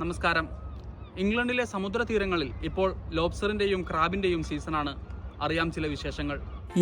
നമസ്കാരം. ഇംഗ്ലണ്ടിലെ സമുദ്രതീരങ്ങളിൽ ഇപ്പോൾ ലോബ്സ്റ്ററിന്റെയും ക്രാബിന്റെയും സീസണാണ്. അറിയാം ചില വിശേഷങ്ങൾ.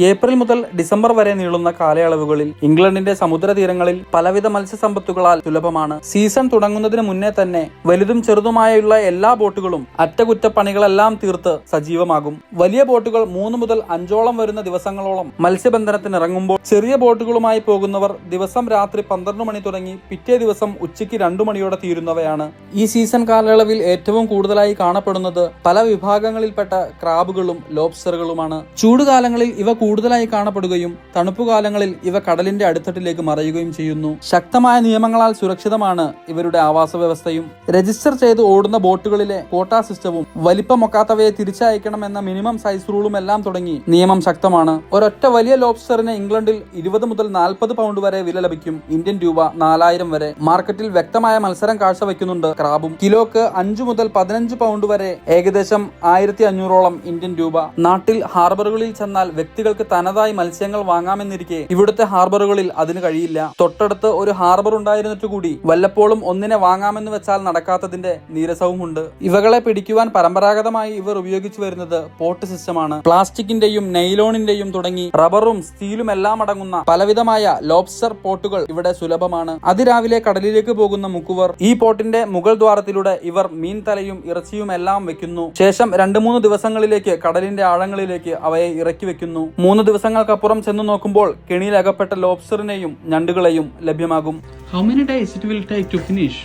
ഏപ്രിൽ മുതൽ ഡിസംബർ വരെ നീളുന്ന കാലയളവുകളിൽ ഇംഗ്ലണ്ടിന്റെ സമുദ്രതീരങ്ങളിൽ പലവിധ മത്സ്യസമ്പത്തുകളാൽ സുലഭമാണ്. സീസൺ തുടങ്ങുന്നതിന് മുന്നേ തന്നെ വലുതും ചെറുതുമായുള്ള എല്ലാ ബോട്ടുകളും അറ്റകുറ്റപ്പണികളെല്ലാം തീർത്ത് സജീവമാകും. വലിയ ബോട്ടുകൾ 3 മുതൽ 5ഓളം വരുന്ന ദിവസങ്ങളോളം മത്സ്യബന്ധനത്തിന് ഇറങ്ങുമ്പോൾ ചെറിയ ബോട്ടുകളുമായി പോകുന്നവർ ദിവസം രാത്രി 12 മണി തുടങ്ങി പിറ്റേ ദിവസം ഉച്ചയ്ക്ക് 2 മണിയോടെ തീരുന്നവയാണ്. ഈ സീസൺ കാലയളവിൽ ഏറ്റവും കൂടുതലായി കാണപ്പെടുന്നത് പല വിഭാഗങ്ങളിൽപ്പെട്ട ക്രാബുകളും ലോബ്സ്റ്ററുകളുമാണ്. ചൂടുകാലങ്ങളിൽ ഇവ കൂടുതലായി കാണപ്പെടുകയും തണുപ്പുകാലങ്ങളിൽ ഇവ കടലിന്റെ അടിത്തട്ടിലേക്ക് മറയുകയും ചെയ്യുന്നു. ശക്തമായ നിയമങ്ങളാൽ സുരക്ഷിതമാണ് ഇവരുടെ ആവാസ വ്യവസ്ഥയും. രജിസ്റ്റർ ചെയ്ത് ഓടുന്ന ബോട്ടുകളിലെ ക്വാട്ട സിസ്റ്റവും വലിപ്പമൊക്കാത്തവയെ തിരിച്ചയക്കണമെന്ന മിനിമം സൈസ് റൂളും എല്ലാം തുടങ്ങി നിയമം ശക്തമാണ്. ഒരൊറ്റ വലിയ ലോബ്സ്റ്ററിന് ഇംഗ്ലണ്ടിൽ 20 മുതൽ 40 പൗണ്ട് വരെ വില ലഭിക്കും. ഇന്ത്യൻ രൂപ 4000 വരെ. മാർക്കറ്റിൽ വ്യക്തമായ മത്സരം കാഴ്ചവെക്കുന്നുണ്ട് ക്രാബും. കിലോക്ക് 5 മുതൽ 15 പൗണ്ട് വരെ, ഏകദേശം 1500ഓളം ഇന്ത്യൻ രൂപ. നാട്ടിൽ ഹാർബറുകളിൽ ചെന്നാൽ വ്യക്തികൾക്ക് തനതായി മത്സ്യങ്ങൾ വാങ്ങാമെന്നിരിക്കെ ഇവിടുത്തെ ഹാർബറുകളിൽ അതിന് കഴിയില്ല. തൊട്ടടുത്ത് ഒരു ഹാർബർ ഉണ്ടായിരുന്നിട്ട് കൂടി വല്ലപ്പോഴും ഒന്നിനെ വാങ്ങാമെന്ന് വെച്ചാൽ നടക്കാത്തതിന്റെ നീരസവുമുണ്ട്. ഇവകളെ പിടിക്കുവാൻ പരമ്പരാഗതമായി ഇവർ ഉപയോഗിച്ചു വരുന്നത് പോട്ട് സിസ്റ്റമാണ്. പ്ലാസ്റ്റിക്കിന്റെയും നെയ്ലോണിന്റെയും തുടങ്ങി റബ്ബറും സ്റ്റീലും എല്ലാം അടങ്ങുന്ന പലവിധമായ ലോബ്സ്റ്റർ പോട്ടുകൾ ഇവിടെ സുലഭമാണ്. അതിരാവിലെ കടലിലേക്ക് പോകുന്ന മുക്കുവർ ഈ പോട്ടിന്റെ മുകൾ ദ്വാരത്തിലൂടെ ഇവർ മീൻ തലയും ഇറച്ചിയും എല്ലാം വെക്കുന്നു. ശേഷം 2-3 ദിവസങ്ങളിലേക്ക് കടലിന്റെ ആഴങ്ങളിലേക്ക് അവയെ ഇറക്കി വെക്കുന്നു. 3 ദിവസങ്ങൾക്കപ്പുറം ചെന്ന് നോക്കുമ്പോൾ കെണിയിൽ അകപ്പെട്ട ലോബ്സ്റ്ററിനെയും ഞണ്ടുകളെയും ലഭ്യമാകും. How many days it will take to finish?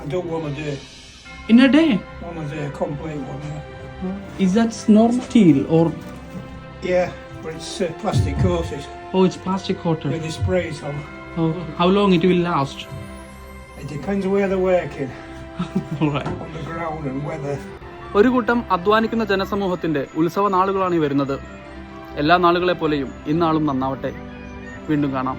I do one a day. In a day? One a day, complete one. Yeah. Is that normal steel or? Yeah, but it's plastic coated Oh, it's plastic coated. with the sprays on. Oh, how long it will last? It depends where they're working, All right. on the ground and weather. ഒരു കൂട്ടം അധ്വാനിക്കുന്ന ജനസമൂഹത്തിന്റെ ഉത്സവ നാളുകളാണ് ഈ വരുന്നത്. എല്ലാ നാളുകളെ പോലെയും ഇന്നാളും നന്നാവട്ടെ. വീണ്ടും കാണാം.